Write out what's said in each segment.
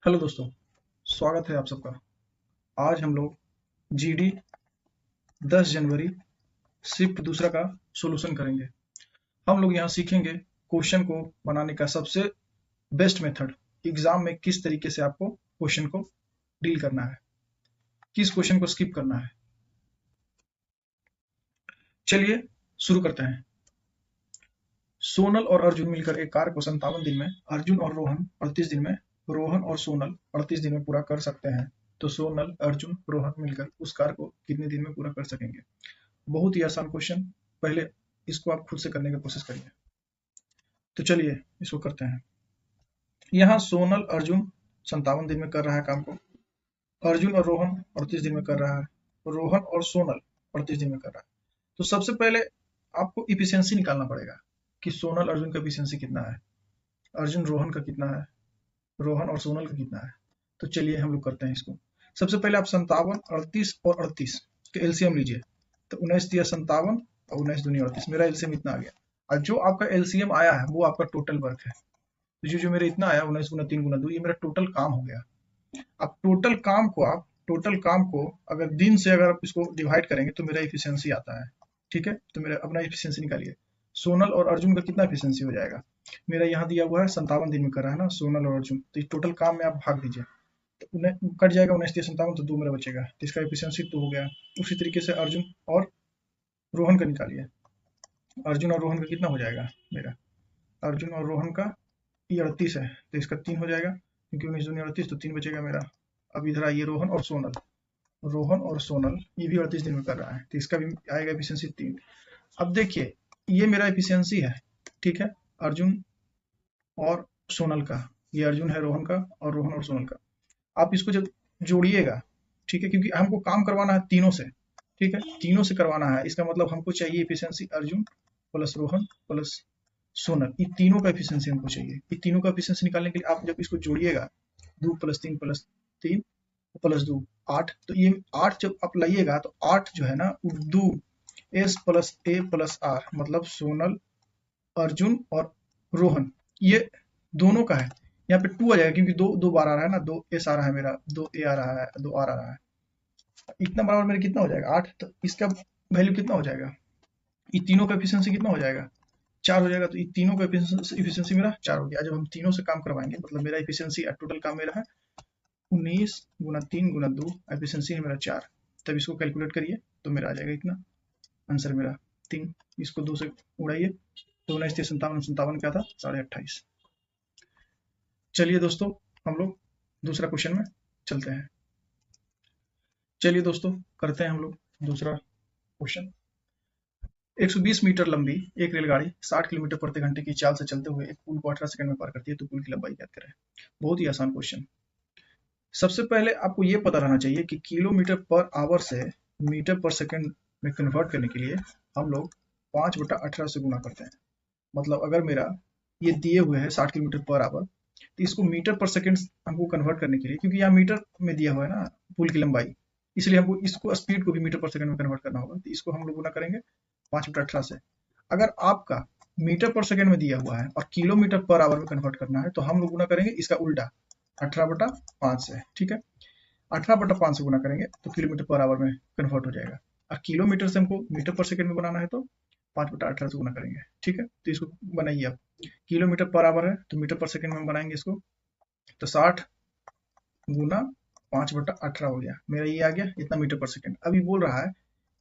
Hello दोस्तों, स्वागत है आप सबका। आज हम लोग जीडी 10 जनवरी शिफ्ट दूसरा का सॉल्यूशन करेंगे। हम लोग यहाँ सीखेंगे क्वेश्चन को बनाने का सबसे बेस्ट मेथड। एग्जाम में किस तरीके से आपको क्वेश्चन को डील करना है, किस क्वेश्चन को स्किप करना है। चलिए शुरू करते हैं। सोनल और अर्जुन मिलकर एक कार्य को 57 दिन में, अर्जुन और रोहन 38 दिन में, रोहन और सोनल 38 दिन में पूरा कर सकते हैं। तो सोनल, अर्जुन, रोहन मिलकर उस कार्य को कितने दिन में पूरा कर सकेंगे? बहुत ही आसान क्वेश्चन। पहले इसको आप खुद से करने की कोशिश करिए। तो चलिए इसको करते हैं। यहाँ सोनल अर्जुन 57 दिन में कर रहा है काम को, अर्जुन और रोहन 38 दिन में कर रहा है, रोहन और सोनल 38 दिन में कर रहा है। तो सबसे पहले आपको इफिशियंसी निकालना पड़ेगा कि सोनल अर्जुन का इफिशियंसी कितना है, अर्जुन रोहन का कितना है, रोहन और सोनल का कितना है। तो चलिए हम लोग करते हैं इसको। सबसे पहले आप 57, 38 और 38 के एलसीएम लीजिए। तो 19 दिया 57 और 19 दूनी 38, मेरा एलसीएम इतना आ गया। और जो आपका एलसीएम आया है वो आपका टोटल वर्क है। तो जो मेरा इतना आया 19 गुना 3 गुना 2, ये मेरा टोटल काम हो गया। अब टोटल काम को अगर दिन से अगर आप इसको डिवाइड करेंगे तो मेरा इफिशियंसी आता है। ठीक है, तो मेरा अपना इफिशियंसी निकालिए। सोनल और अर्जुन का कितना इफिशियंसी हो जाएगा? मेरा यहाँ दिया हुआ है 57 दिन में कर रहा है ना सोनल और अर्जुन, तो इस टोटल काम में आप भाग दीजिए। तो उन्हें कट जाएगा 19 से 57, तो 2 मेरा बचेगा, तो इसका एफिशिएंसी 2 हो गया। उसी तरीके से अर्जुन और रोहन का निकालिए। अर्जुन और रोहन का कितना हो जाएगा? मेरा अर्जुन और रोहन का ये 38 है, तो इसका 3 हो जाएगा, क्योंकि 19 दूनी 38, तो 3 बचेगा मेरा। अब इधर आइए, रोहन और सोनल, रोहन और सोनल ये भी 38 दिन में कर रहा है, तो इसका भी आएगा एफिशिएंसी 3। अब देखिए ये मेरा एफिशिएंसी है, ठीक है, अर्जुन और सोनल का। ये अर्जुन है रोहन का, और रोहन और सोनल का। आप इसको जब जोड़िएगा, ठीक है, क्योंकि हमको काम करवाना है तीनों से, ठीक है, तीनों से करवाना है। इसका मतलब हमको चाहिए efficiency Arjun plus Rohan plus Sonal, ये तीनों का एफिशिएंसी हमको चाहिए। ये तीनों का एफिशिएंसी निकालने के लिए आप जब इसको जोड़िएगा, 2 प्लस 3 प्लस 3 प्लस 2 8, तो ये 8 जब आप लाइएगा तो 8 जो है ना Urdu S plus A plus R, मतलब सोनल, अर्जुन और रोहन, ये दोनों का है। यहाँ पे 2 आ जाएगा, क्योंकि दो दो बार आ रहा है ना, 2 एस आ रहा है मेरा, 2 ए आ रहा है, 2 आर आ रहा है। इतना बराबर मेरा कितना हो जाएगा? 8। तो इसका वैल्यू कितना हो जाएगा? ये तीनों का एफिशिएंसी कितना हो जाएगा? 4 हो जाएगा। तो ये तीनों का एफिशिएंसी मेरा 4 हो गया। जब हम तीनों से काम करवाएंगे, मतलब मेरा एफिशिएंसी टोटल काम मेरा है 19 गुना 3 गुना 2, एफिशिएंसी है मेरा 4। तब इसको कैलकुलेट करिए तो मेरा आ जाएगा इतना, आंसर मेरा 3। इसको 2 से उड़ाइए तो 19 57 57 क्या था? 28.5। चलिए दोस्तों हम लोग दूसरा क्वेश्चन में चलते हैं। चलिए दोस्तों करते हैं हम लोग दूसरा क्वेश्चन। 120 मीटर लंबी एक रेलगाड़ी 60 किलोमीटर प्रति घंटे की चाल से चलते हुए एक पुल को 18 सेकंड में पार करती है, तो पुल की लंबाई ज्ञात करें। बहुत ही आसान क्वेश्चन। सबसे पहले आपको ये पता रहना चाहिए कि किलोमीटर पर आवर से मीटर पर सेकंड में कन्वर्ट करने के लिए हम लोग 5/18 से गुना करते हैं। मतलब अगर मेरा ये दिए हुए है 60 किलोमीटर पर आवर, तो इसको मीटर पर सेकंड हमको कन्वर्ट करने के लिए, क्योंकि यहाँ मीटर में दिया हुआ है ना पुल की लंबाई, इसलिए हमको इसको स्पीड को भी मीटर पर सेकंड में कन्वर्ट करना होगा। तो इसको हम लोग गुना करेंगे 5/18 से। अगर आपका मीटर पर सेकंड में दिया हुआ है और किलोमीटर पर आवर में कन्वर्ट करना है, तो हम लोग गुना करेंगे इसका उल्टा 18/5 से। ठीक है, 18/5 से गुना करेंगे तो किलोमीटर पर आवर में कन्वर्ट हो जाएगा। और किलोमीटर से हमको मीटर पर सेकंड में बनाना है तो 5/18 से गुना करेंगे। ठीक है, तो इसको बनाइए आप। किलोमीटर पर आवर है तो मीटर पर सेकंड में बनाएंगे इसको, तो 60 गुना 5/18 हो गया, मेरा ये आ गया इतना मीटर पर सेकंड। अभी बोल रहा है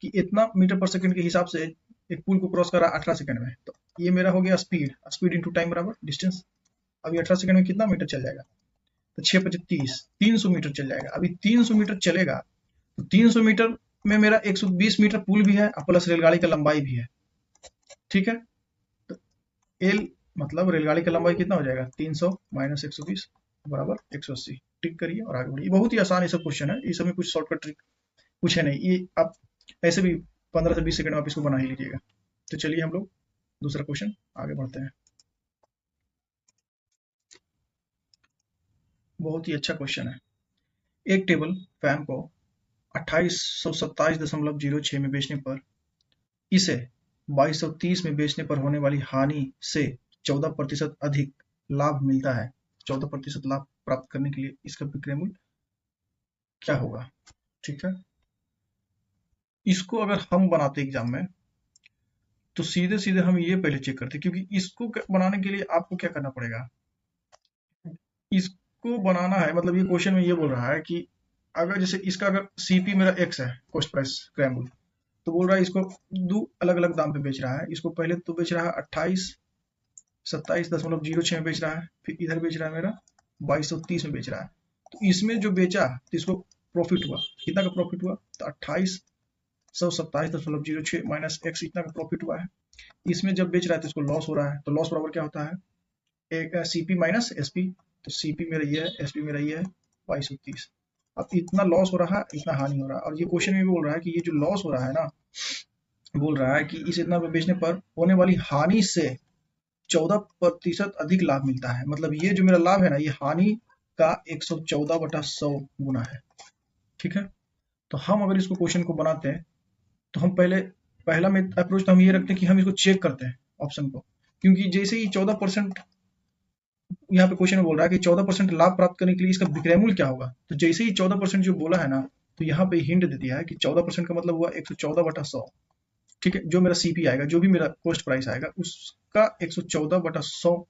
कि इतना मीटर पर सेकंड के हिसाब से एक पुल को क्रॉस करा 18 सेकंड में, तो ये मेरा हो गया स्पीड, स्पीड इंटू टाइम बराबर डिस्टेंस। अभी 18 सेकंड में कितना मीटर चल जाएगा? तो 6×5 = 30, 300 मीटर चल जाएगा। अभी 300 मीटर चलेगा तो 300 मीटर में मेरा 120 मीटर पुल भी है और प्लस रेलगाड़ी का लंबाई भी है। ठीक है, तो एल मतलब रेलगाड़ी का लंबाई कितना हो जाएगा? 300 माइनस 120 बराबर 180। टिक करिए और आगे बढ़िए। बहुत ही आसान ये सब क्वेश्चन है, इस समय कुछ शॉर्टकट ट्रिक कुछ है नहीं, ये आप ऐसे भी 15 से 20 सेकंड में आप इसको बना ही लीजिएगा। तो चलिए हम लोग दूसरा क्वेश्चन आगे बढ़ते हैं। बहुत ही अच्छा क्वेश्चन है। एक टेबल फैन को 2827.06 में बेचने पर इसे 2230 में बेचने पर होने वाली हानि से 14% अधिक लाभ मिलता है। 14% लाभ प्राप्त करने के लिए इसका विक्रय मूल्य क्या होगा। ठीक है, इसको अगर हम बनाते एग्जाम में तो सीधे सीधे हम ये पहले चेक करते, क्योंकि इसको बनाने के लिए आपको क्या करना पड़ेगा, इसको बनाना है, मतलब ये क्वेश्चन में ये बोल रहा है कि अगर जैसे इसका अगर सीपी मेरा एक्स है, कॉस्ट प्राइस क्रय मूल्य, तो बोल रहा है इसको दो अलग अलग दाम पे बेच रहा है। इसको पहले तो बेच रहा है 27.06 में बेच रहा है, फिर इधर बेच रहा है मेरा 2230 में बेच रहा है। तो इसमें जो बेचा तो इसको प्रॉफिट हुआ, कितना का प्रॉफिट हुआ, तो 2827.06 माइनस एक्स इतना का प्रॉफिट हुआ है। इसमें जब बेच रहा है तो इसको लॉस हो रहा है, तो लॉस बराबर क्या होता है, एक सीपी माइनस एसपी। तो सीपी मेरा ये है, एसपी मेरा ये है 2230। अब इतना लॉस हो रहा है, इतना हानि हो रहा है, और ये क्वेश्चन में भी बोल रहा है कि ये जो लॉस हो रहा है ना, बोल रहा है कि इस इतना बेचने पर होने वाली हानि से 14% अधिक लाभ मिलता है। मतलब ये जो मेरा लाभ है ना, ये हानि का 114/100 गुना है। ठीक है, तो हम अगर इसको क्वेश्चन को बनाते हैं तो हम पहला में अप्रोच तो हम ये रखते हैं कि हम इसको चेक करते हैं ऑप्शन को, क्योंकि जैसे ही 14% यहाँ पे क्वेश्चन में बोल रहा है कि 14% लाभ प्राप्त करने के लिए इसका विक्रय मूल्य क्या होगा, तो जैसे ही 14% जो बोला है ना, तो यहाँ पे हिंट दे दिया है कि 14% का मतलब हुआ 114/100। ठीक है, जो मेरा सीपी आएगा, जो भी मेरा कॉस्ट प्राइस आएगा, उसका 114/100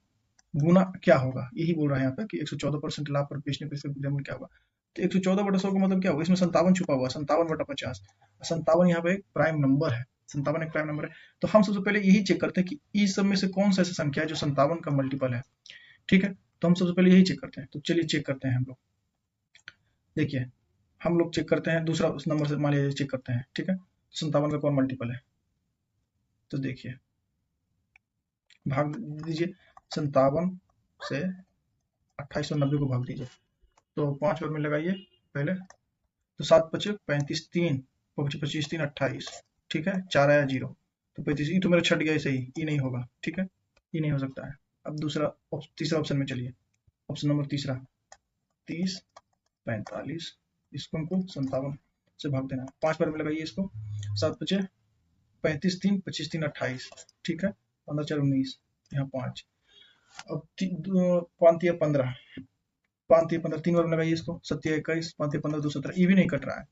गुना क्या होगा, यही बोल रहा है यहाँ पे कि 114% लाभ पर बेचने पर इसका विक्रय मूल्य क्या होगा। तो 114/100 का मतलब क्या होगा, इसमें 57 छुपा हुआ, 57/50। 57 यहाँ पे एक प्राइम नंबर है, 57 एक प्राइम नंबर है। तो हम सबसे पहले यही चेक करते हैं कि इस सब में से कौन सा ऐसा संख्या है जो 57 का मल्टीपल है। ठीक है, तो हम सबसे पहले यही चेक करते हैं। तो चलिए चेक करते हैं हम लोग। देखिए, हम लोग चेक करते हैं दूसरा उस नंबर से, मान लीजिए चेक करते हैं। ठीक है, 57 का कौन मल्टीपल है, तो देखिए भाग दीजिए 57 से 2890 को भाग दीजिए, तो 5 बार में लगाइए पहले, तो 7 पचे 35, 3 25 3 28। ठीक है, 4 आया 0, तो 35, ये तो मेरा छट गया, ऐसे ही ये नहीं होगा। ठीक है, ये नहीं हो सकता है। अब तीसरा ऑप्शन में चलिए, ऑप्शन नंबर तीसरा 30 45, इसको हमको 57 से भाग देना है। 5 बार में लगाइए इसको, 7 पचे 35 3 25 3 28। ठीक है, 15 4 19, यहाँ 5। अब 15 15 3 बार में लगाइए इसको, 7 21 5 15 2 17, ये भी नहीं कट रहा है,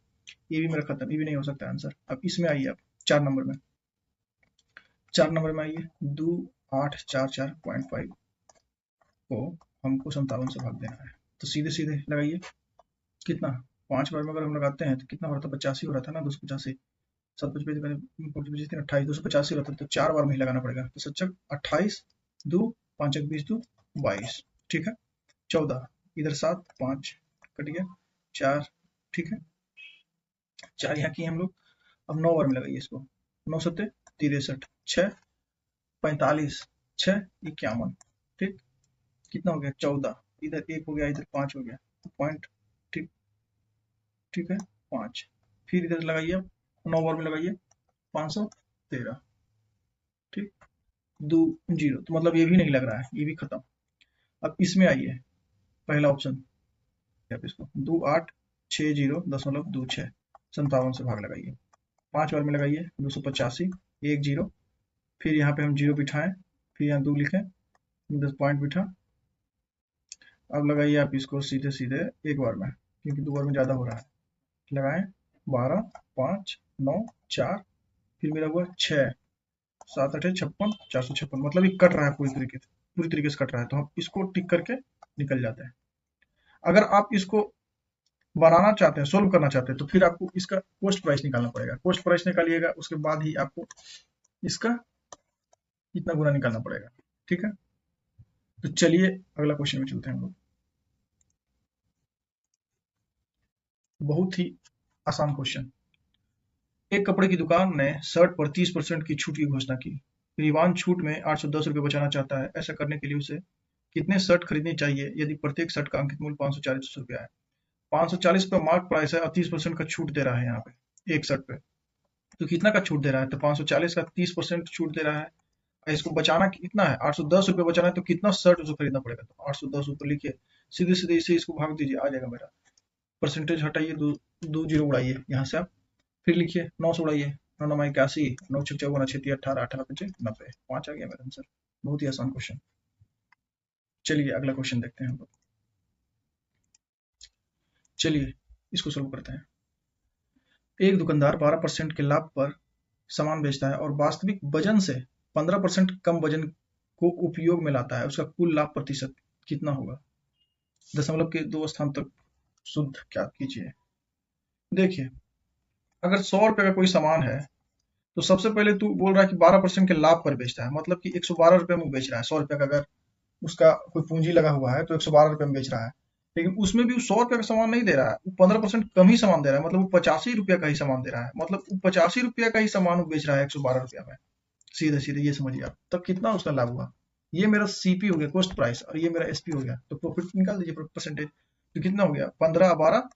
ये भी मेरा खत्म, ये भी नहीं हो सकता आंसर। अब इसमें आइए, अब 4 नंबर में, 4 नंबर में आइए, 2844.5 को हमको 57 से भाग देना है। तो सीधे सीधे लगाइए, कितना, 5 बार में अगर हम लगाते हैं तो कितना हो रहा था, 85 हो रहा था ना, 285। 7 25 3 28, 285 होता है, तो 4 बार में ही लगाना पड़ेगा। तो 28 2 5 20 2 22। ठीक है, 14 इधर 7 5 कट गया 4। ठीक है, 4 यहाँ किए हम लोग। अब 9 बार में लगाइए इसको, 9 सत्ते 63, 6 45, 6 51। ठीक, कितना हो गया, 14, इधर 1 हो गया, इधर 5 हो गया, पॉइंट। ठीक, ठीक है 5। फिर इधर लगाइए, 9 बार में लगाइए 513। ठीक, 2 0, तो मतलब ये भी नहीं लग रहा है, ये भी खत्म। अब इसमें आइए, पहला ऑप्शन, आप इसको 2860.26 57 से भाग लगाइए, 5 बार में लगाइए, 285 1 0, फिर यहाँ पे हम 0 बिठाएं, फिर यहाँ 2 लिखें, 10 पॉइंट बिठा। अब लगाइए आप इसको सीधे सीधे एक बार में, क्योंकि 2 बार में ज़्यादा हो रहा है। लगाएं 12 5 9 4, फिर मेरा हुआ 6 7 8 56 456, मतलब ये कट रहा है पूरी तरीके से कट रहा है, तो हम इसको टिक करके निकल जाते हैं। अगर आप इसको बनाना चाहते हैं, सोल्व करना चाहते हैं, तो फिर आपको इसका कॉस्ट प्राइस निकालना पड़ेगा। कॉस्ट प्राइस निकालिएगा, उसके बाद ही आपको इसका इतना गुना निकालना पड़ेगा। ठीक है, तो चलिए अगला क्वेश्चन में चलते हैं हम लोग। बहुत ही आसान क्वेश्चन। एक कपड़े की दुकान ने शर्ट पर 30% की छूट की घोषणा की। ईवान छूट में 810 रुपये बचाना चाहता है। ऐसा करने के लिए उसे कितने शर्ट खरीदनी चाहिए यदि प्रत्येक शर्ट का अंकित मूल्य 540 रुपया है। 540 रुपये मार्क प्राइस है और 30% का छूट दे रहा है यहाँ पे एक शर्ट पे। तो कितना का छूट दे रहा है, तो 540 का 30% छूट दे रहा है। इसको बचाना कितना है, 810 रुपये बचाना है, तो कितना शर्ट उसको खरीदना पड़ेगा, तो 810 रुपये लिखिए, सीधे सीधे इसे इसको भाग दीजिए, आ जाएगा मेरा। परसेंटेज हटाइए, दो जीरो उड़ाइए यहाँ से आप, फिर लिखिए 9 से उड़ाइए, 9 9 81, 9 6 54 6 18 18 5 90, 5 आ गया मेरा आंसर। बहुत ही आसान क्वेश्चन। चलिए अगला क्वेश्चन देखते हैं हम लोग। चलिए इसको सोल्व करते हैं। एक दुकानदार 12% के लाभ पर सामान बेचता है और वास्तविक वजन से 15% कम वजन को उपयोग में लाता है, उसका कुल लाभ प्रतिशत कितना होगा? दशमलव के 2 स्थान तक शुद्ध क्या कीजिए। देखिए, अगर 100 रुपए का कोई सामान है तो सबसे पहले तू बोल रहा है कि 12% के लाभ पर बेचता है, मतलब कि 112 रुपए में बेच रहा है। 100 रुपए का अगर उसका कोई पूंजी लगा हुआ है तो 112 रुपए में बेच रहा है, लेकिन उसमें भी 100 रुपए का सामान नहीं दे रहा है, वो 15% कम ही सामान दे रहा है, मतलब वो 85 रुपया का ही सामान दे रहा है, मतलब वो 85 रुपया का ही सामान वो बेच रहा है 112 रुपया में। सीधे सीधे ये समझिए आप, तब कितना उसका लाभ हुआ। ये मेरा सीपी हो गया, कॉस्ट प्राइस, और ये मेरा एसपी हो गया, तो प्रॉफिट निकाल दीजिए परसेंटेज। तो कितना हो गया, 15 12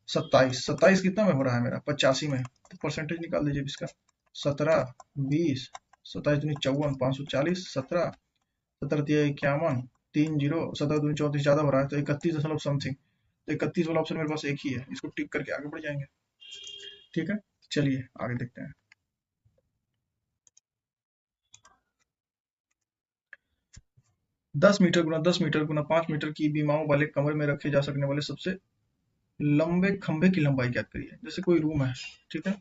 27, 27 कितना में हो रहा है मेरा, 85 में, तो परसेंटेज निकाल दीजिए इसका। 17 20 27 दूनी 54, 540, 17 17 तिया 51, 30, 17 दूनी 34 ज्यादा हो रहा है तो 31 दशमलव समथिंग। तो 31 वाला ऑप्शन मेरे पास एक ही है, इसको टिक करके आगे बढ़ जाएंगे। ठीक है, चलिए आगे देखते हैं। 10 मीटर गुना 10 मीटर गुना 5 मीटर की बीमाओं वाले कमरे में रखे जा सकने वाले सबसे लंबे खंभे की लंबाई ज्ञात करिए। जैसे कोई रूम है, ठीक है,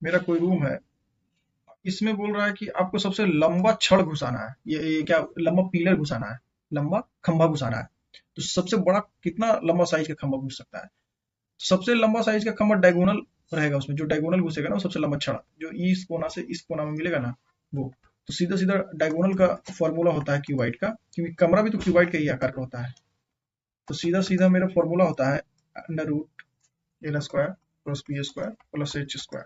मेरा कोई रूम है, इसमें बोल रहा है कि आपको सबसे लंबा छड़ घुसाना है, ये क्या, लंबा पिलर घुसाना है, लंबा खंभा घुसाना है। तो सबसे बड़ा कितना लंबा साइज का खंभा घुस सकता है? सबसे लंबा साइज का खंभा डायगोनल रहेगा, उसमें जो डायगोनल घुसेगा ना, वो सबसे लंबा छड़ जो इस कोना से इस कोना में मिलेगा ना, वो। तो सीधा सीधा डायगोनल का फॉर्मूला होता है क्यूबाइट का, क्योंकि कमरा भी तो क्यूबाइट का ही आकार का होता है। तो सीधा सीधा मेरा फॉर्मूला होता है under root L square plus B square plus H square.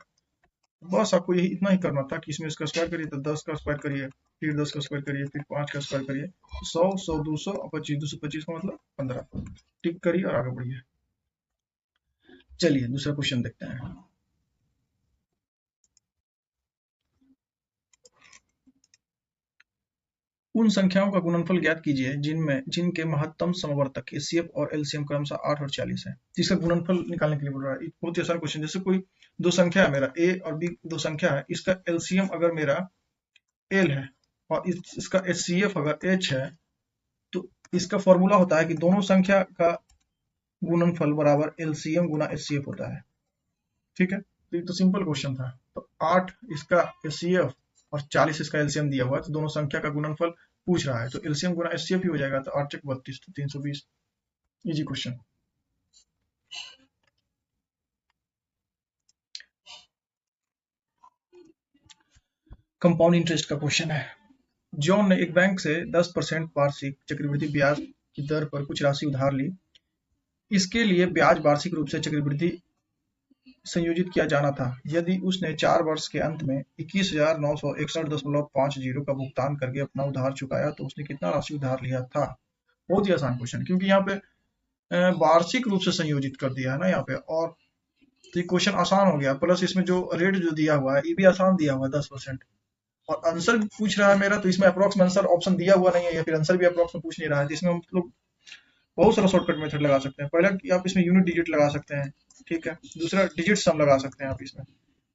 बस आपको यही इतना ही करना था कि इसमें इसका स्क्वायर करिए तो 10 का स्क्वायर करिए, फिर 10 का स्क्वायर करिए, फिर 5 का स्क्वायर करिए, 100 100 200 और 25 225 का मतलब 15। टिक करिए और आगे बढ़िए। चलिए दूसरा क्वेश्चन देखते हैं। उन संख्याओं का गुणनफल ज्ञात कीजिए जिनके महत्तम समवर्तक एचसीएफ और एलसीएम क्रमशः 8 और 40 है। इसका गुणनफल निकालने के लिए बोल रहा है, बहुत ही आसान क्वेश्चन। जैसे कोई दो संख्या है, मेरा ए और बी दो संख्या है, इसका एलसीएम अगर मेरा एल है और इसका एचसीएफ अगर एच है, तो इसका फॉर्मूला होता है कि दोनों संख्या का गुणनफल बराबर एलसीएम गुना एचसीएफ होता है। ठीक है, तो ये तो सिंपल क्वेश्चन था। तो 8 इसका एचसीएफ और 40 इसका एलसीएम दिया हुआ है, तो दोनों संख्या का गुणनफल पूछ रहा है, तो एलसीएम गुना एचसीएफ ही हो जाएगा। तो 8 चक 32 तो 320। Easy question. कंपाउंड इंटरेस्ट का क्वेश्चन है। जॉन ने एक बैंक से 10% वार्षिक चक्रवृद्धि ब्याज की दर पर कुछ राशि उधार ली। इसके लिए ब्याज वार्षिक रूप से चक्रवृद्धि संयोजित किया जाना था। यदि उसने 4 वर्ष के अंत में 21,961.50 का भुगतान करके अपना उधार चुकाया तो उसने कितना राशि उधार लिया था? बहुत ही आसान क्वेश्चन, क्योंकि यहाँ पे वार्षिक रूप से संयोजित कर दिया है ना यहाँ पे, और तो ये क्वेश्चन आसान हो गया। प्लस इसमें जो रेट जो दिया हुआ है ये भी आसान दिया हुआ है 10%, और आंसर भी पूछ रहा है मेरा, तो इसमें अप्रोक्स में आंसर ऑप्शन दिया हुआ नहीं है, या फिर आंसर भी अप्रोक्स में पूछ नहीं रहा है। तो इसमें हम लोग बहुत सारा शॉर्टकट मेथड लगा सकते हैं। पहला कि आप इसमें यूनिट डिजिट लगा सकते हैं, ठीक है। दूसरा डिजिट सम लगा सकते हैं आप इसमें।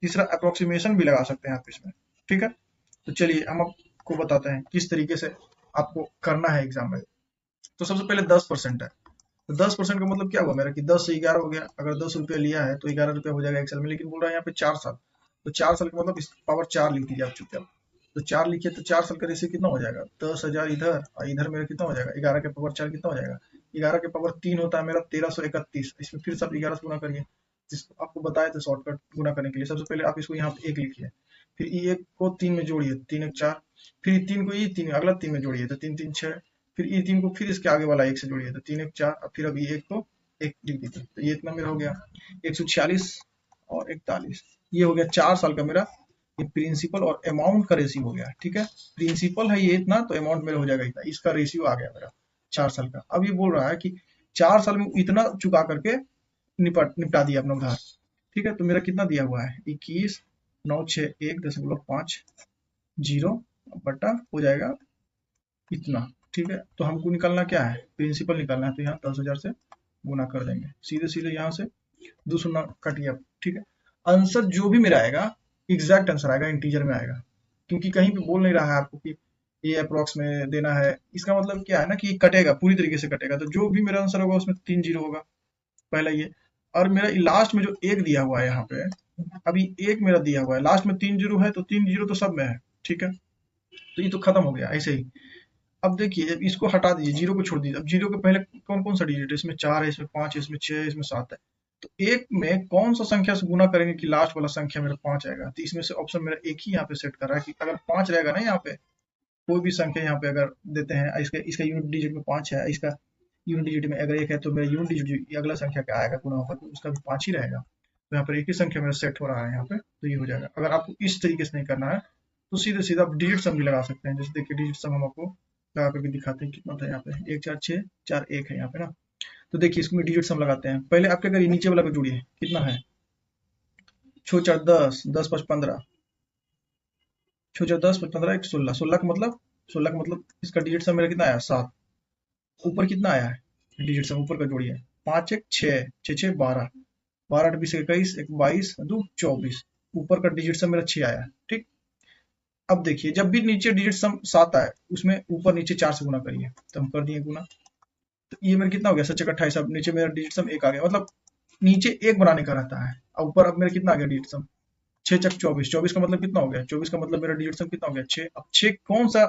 तीसरा अप्रोक्सीमेशन भी लगा सकते हैं आप इसमें, ठीक है। तो चलिए हम आपको बताते हैं किस तरीके से आपको करना है एग्जाम में। तो सबसे पहले 10% है, तो 10% का मतलब क्या हुआ मेरा कि 10 से 11 हो गया। अगर 10 रुपया लिया है तो 11 रुपया हो जाएगा एक साल में, लेकिन बोल रहा है यहाँ पे 4 साल, तो 4 साल का मतलब पावर 4 लिख दीजिए आप चुपचाप। तो 4 लिखिए तो 4 साल का रेशियो कितना हो जाएगा, 10,000 इधर और इधर मेरा कितना हो जाएगा, 11 के पावर 4 कितना हो जाएगा, 11 के पावर 3 होता है मेरा 1331। इसमें फिर सब 11 से गुना करिए, जिसको आपको बताए थे शॉर्टकट गुना करने के लिए। सबसे पहले आप इसको यहाँ पे 1 लिखिए, फिर ये 1 को 3 में जोड़िए, 3 1 4, फिर 3 को ये 3 अगला 3 में जोड़िए तो 3 3 6, फिर ये 3 को फिर इसके आगे वाला 1 से जोड़िए तो 3 1 4, और फिर अभी 1 को 1 लिख दीजिए। तो ये इतना मेरा हो गया 146 और 41। ये हो गया 4 साल का मेरा ये प्रिंसिपल और अमाउंट का रेशियो हो गया, ठीक है। प्रिंसिपल है ये इतना, तो अमाउंट मेरा हो जाएगा इतना, इसका रेशियो आ गया मेरा 4 साल का। अब ये बोल रहा है कि 4 साल में इतना चुका करके निपटा दिया अपना उधार, ठीक है। तो मेरा कितना दिया हुआ है 21,961.50 बटा हो जाएगा इतना, ठीक है। तो हमको निकालना क्या है, प्रिंसिपल निकालना है, तो यहाँ 10,000 से गुना कर देंगे, सीधे सीधे यहाँ से 2 शून्य कट गया, ठीक है। आंसर जो भी मेरा आएगा एग्जैक्ट आंसर आएगा, इंटीजर में आएगा, क्योंकि कहीं पे बोल नहीं रहा है आपको कि ये अप्रोक्स में देना है। इसका मतलब क्या है ना कि कटेगा, पूरी तरीके से कटेगा, तो जो भी मेरा आंसर होगा उसमें 3 जीरो होगा, पहला ये। और मेरा लास्ट में जो एक दिया हुआ है यहाँ पे, अभी एक मेरा दिया हुआ है, लास्ट में 3 जीरो है, तो 3 जीरो तो सब में है, ठीक है। तो ये तो खत्म हो गया ऐसे ही। अब देखिए, जब इसको हटा दीजिए, जीरो को छोड़ दीजिए, अब जीरो के पहले कौन कौन सा डिजिट है, इसमें 4 है, इसमें 5 है, इसमें 6 है, इसमें 7 है। तो एक में कौन सा संख्या से गुना करेंगे कि लास्ट वाला संख्या मेरा 5 आएगा, तो इसमें से ऑप्शन मेरा एक ही यहाँ पे सेट कर रहा है कि अगर 5 रहेगा ना, यहाँ पे कोई भी संख्या यहाँ पे अगर देते हैं, इसका इसका यूनिट डिजिट में 5 है, इसका यूनिट डिजिट में अगर एक है, तो मेरा यूनिट डिजिट अगला संख्या क्या आएगा गुना होकर, तो उसका भी 5 ही रहेगा। तो यहाँ पर एक ही संख्या मेरा सेट हो रहा है यहाँ पे, तो ये हो जाएगा। अगर आपको इस तरीके से नहीं करना है, तो सीधे सीधा आप डिजिट सम भी लगा सकते हैं। जैसे देखिए, डिजिट सम हम आपको लगा करके दिखाते हैं कितना था यहाँ पे, 1 4 6 4 1 है यहाँ पे ना। तो देखिए, इसमें डिजिट सम लगाते हैं। पहले आप क्या करिए, नीचे वाला को जोड़िए, कितना है, 6 4 10, 10 5 15, 6 4 10 5 15 1 16, 16 का मतलब इसका डिजिट सम मेरा कितना आया, 7। ऊपर कितना आया है डिजिट सम, ऊपर का जोड़िए, 5 1 6, 6 6 12, 12 8 20 21, 22 2 24, ऊपर का डिजिट सम मेरा 6 आया, ठीक। अब देखिए, जब भी नीचे डिजिट सम 7 आए, उसमें ऊपर नीचे 4 से गुना करिए, तो हम कर दिए गुना। तो ये मेरा कितना हो गया, 7 28, अब नीचे मेरा डिजिट सम 1 आ गया, मतलब नीचे 1 बनाने का रहता है। अब ऊपर अब मेरा कितना आ गया डिजिट सम, 6 चक 24, 24 का मतलब कितना हो गया, 24 का मतलब मेरा डिजिट सम कितना हो गया, 6। अब 6 कौन सा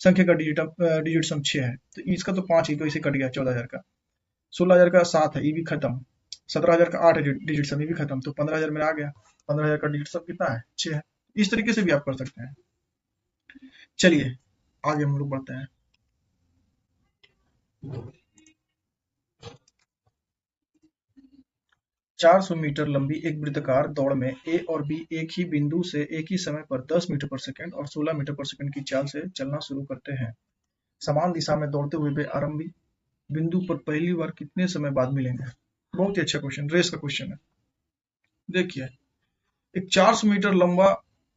संख्या का डिजिट सम 6 है, तो इसका तो 5 ही, तो इसे कट गया 14,000 का। 16,000 का 7 है, ये भी खत्म। 17,000 का 8 है डिजिट सम, ये भी खत्म। तो 15,000 मेरा आ गया। 15,000 का डिजिट सम कितना है, 6 है। इस तरीके से भी आप कर सकते हैं। चलिए आगे हम लोग बढ़ते हैं। 400 मीटर लंबी एक वृत्ताकार दौड़ में ए और बी एक ही बिंदु से एक ही समय पर 10 मीटर पर सेकंड और 16 मीटर पर सेकंड की चाल से चलना शुरू करते हैं। समान दिशा में दौड़ते हुए वे आरंभी बिंदु पर पहली बार कितने समय बाद मिलेंगे। बहुत ही अच्छा क्वेश्चन, रेस का क्वेश्चन है। देखिए, एक 400 मीटर लंबा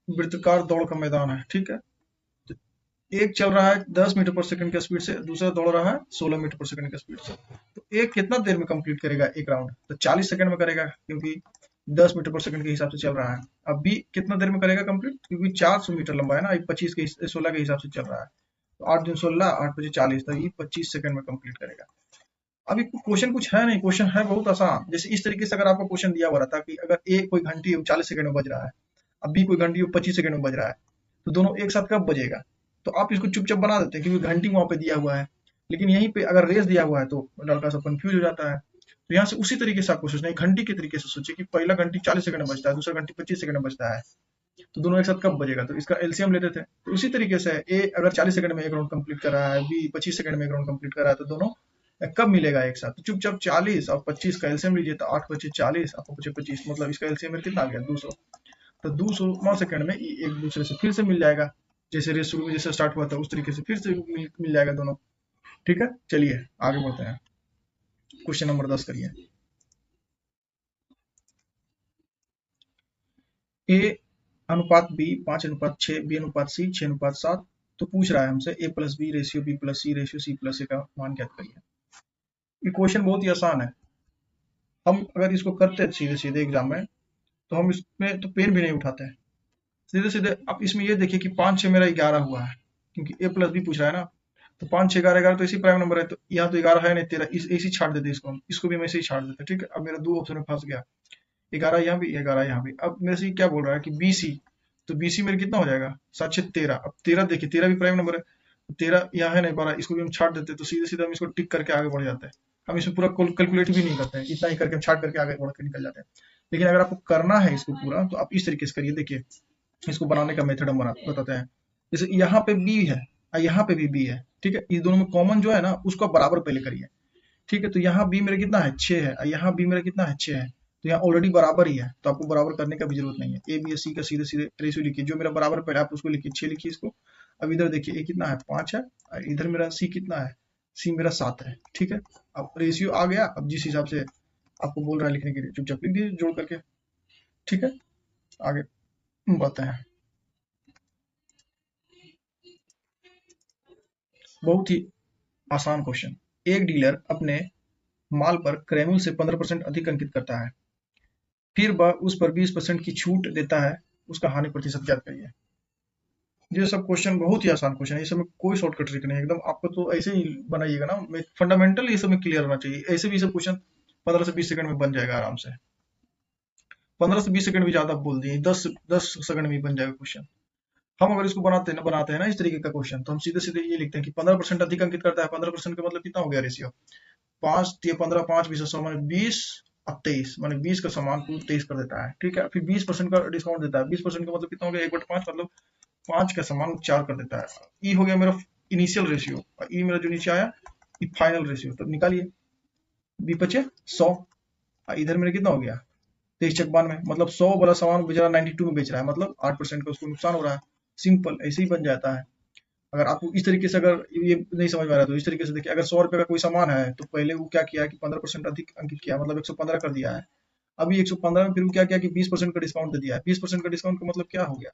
वृत्ताकार दौड़ का मैदान है, ठीक है। तो एक चल रहा है 10 मीटर पर सेकंड की स्पीड से, दूसरा दौड़ रहा है 16 मीटर पर सेकंड की स्पीड से। तो एक कितना देर में कंप्लीट करेगा एक राउंड, तो 40 सेकंड में करेगा, क्योंकि 10 मीटर पर सेकंड के हिसाब से चल रहा है। अब बी कितना देर में करेगा कंप्लीट, क्योंकि 400 मीटर लंबा है ना, 25 के 16 के हिसाब से चल रहा है, तो 8 दिन 16, 8 बजे 40, तो ये 25 सेकंड में कंप्लीट करेगा। अभी क्वेश्चन कुछ है नहीं, क्वेश्चन है बहुत आसान। जैसे इस तरीके से अगर आपको क्वेश्चन दिया हुआ रहता कि अगर ए कोई घंटी 40 सेकंड में बज रहा है, अब बी कोई घंटी 25 सेकंड में बज रहा है, तो दोनों एक साथ कब बजेगा, तो आप इसको चुपचाप बना देते हैं, क्योंकि घंटी वहां पे दिया हुआ है। लेकिन यहीं पे अगर रेस दिया हुआ है, तो लड़का सब कंफ्यूज हो जाता है। तो यहाँ से उसी तरीके से आपको सोचना है, घंटी के तरीके से सोचिए कि पहला घंटी 40 सेकंड में बजता है, दूसरा घंटी 25 सेकंड में बजता है, तो दोनों एक साथ कब बजेगा, तो इसका एलसीएम लेते थे। तो उसी तरीके से ए अगर 40 सेकंड में एक राउंड कंप्लीट कर रहा है, बी 25 सेकंड में एक राउंड कंप्लीट कर रहा है, तो दोनों कब मिलेगा एक साथ, तो चुपचाप 40 और 25 का एलसीएम लीजिए, तो 8 25 40, आपको बचे 25, मतलब इसका एलसीएम कितना आ गया, 200। तो 200 सेकंड में एक दूसरे से फिर से मिल जाएगा, जैसे रेस शुरू में जैसे स्टार्ट हुआ था उस तरीके से फिर से मिल जाएगा दोनों। ठीक है, चलिए आगे बढ़ते हैं। क्वेश्चन नंबर 10 करिए। ए अनुपात बी 5:6, बी अनुपात सी 6:7। तो पूछ रहा है हमसे A plus B ratio B plus C ratio C plus A का मान ज्ञात करिए। ये क्वेश्चन बहुत ही आसान है। हम अगर इसको करते हैं सीधे सीधे एग्जाम में, तो हम इसमें तो पेन भी नहीं उठाते हैं, सीधे सीधे। आप इसमें ये देखिए कि 5 6 मेरा 11 हुआ है, क्योंकि ए प्लस बी पूछ रहा है ना, तो 5 6 11 11 तो इसी प्राइम नंबर है, तो यहाँ तो 11 है नहीं, 13, इसी छाड़ देते इसको, हम इसको भी हम ऐसे ही छाड़ देते। ठीक है, अब मेरा 2 ऑप्शन में फंस गया, 11 यहाँ भी 11 यहाँ भी। अब मेरे से क्या बोल रहा है कि बी सी, तो बी सी मेरे कितना हो जाएगा, 7 6 13। अब 13 देखिए, 13 भी प्राइम नंबर है, 13 यहाँ है नहीं 12, इसको भी हम छाड़ देते, तो सीधे सीधे हम इसको टिक करके आगे बढ़ जाते हैं। हम इसमें पूरा कैलकुलेट भी नहीं करते हैं, इतना ही करके हम छाट करके आगे बढ़ के निकल जाते हैं। लेकिन अगर आपको करना है इसको पूरा, तो आप इस तरीके से करिए। देखिए, इसको बनाने का मेथड हम बताते हैं। जैसे यहाँ पे बी है और यहाँ पे भी बी है, ठीक है, इस दोनों में कॉमन जो है ना, उसको बराबर पहले करिए। ठीक है, तो यहाँ बी मेरा कितना है 6 है और यहाँ बी मेरा कितना है 6 है, तो यहाँ ऑलरेडी बराबर ही है, तो आपको बराबर करने का भी जरूरत नहीं है। ए बी सी का सीधे सीधे रेशियो लिखिए, जो मेरा बराबर पहले आप उसको लिखिए, 6 लिखिए इसको। अब इधर देखिए ए कितना है 5 है और इधर मेरा सी कितना है, सी मेरा 7 है। ठीक है, अब रेशियो आ गया। अब जिस हिसाब से आपको बोल रहा है लिखने के लिए, चुपचाप लिख दीजिए जोड़ करके। ठीक है, आगे बढ़ते हैं। बहुत ही आसान क्वेश्चन। एक डीलर अपने माल पर क्रैमुल से 15% अधिक अंकित करता है, फिर वह उस पर 20% की छूट देता है, उसका हानि प्रतिशत ज्ञात करिए। ये सब क्वेश्चन बहुत ही आसान क्वेश्चन है, इसमें कोई शॉर्टकट ट्रिक नहीं है, एकदम आपको तो ऐसे ही बनाइएगा ना, फंडामेंटल ये सब में क्लियर होना चाहिए, ऐसे भी सब क्वेश्चन 15 से 20 सेकंड में बन जाएगा आराम से। 15 से 20 सेकंड भी ज्यादा बोल दिए, 10 सेकंड में ही बन जाएगा क्वेश्चन। हम अगर इसको बनाते हैं ना इस तरीके का क्वेश्चन, तो हम सीधे सीधे ये लिखते हैं कि 15% अधिक अंकित करता है। 15% का मतलब कितना हो गया रेशियो, 5 15 5 20 माने 20 और 23, माने 20 का समान को 23 कर देता है। ठीक है, फिर 20% का डिस्काउंट देता है। 20% का मतलब कितना हो गया, 1/5, मतलब 5 का समान 4 कर देता है। ई हो गया मेरा इनिशियल रेशियो, और ई मेरा जो नीचे आया ये फाइनल रेशियो। तो निकालिए, बी बचे 100, इधर मेरा कितना हो गया 23 चक 92, मतलब 100 वाला सामान बेच रहा है 92 में बेच रहा है, मतलब 8% का उसको नुकसान हो रहा है। सिंपल, ऐसे ही बन जाता है। अगर आपको इस तरीके से अगर ये नहीं समझ में आ रहा तो इस तरीके से देखिए, अगर 100 रुपए का कोई सामान है तो पहले वो क्या किया कि 15% अधिक अंकित किया, मतलब 115 कर दिया है। अभी 115 में फिर वो क्या किया कि 20% का डिस्काउंट दे दिया है। 20% का डिस्काउंट का मतलब क्या हो गया,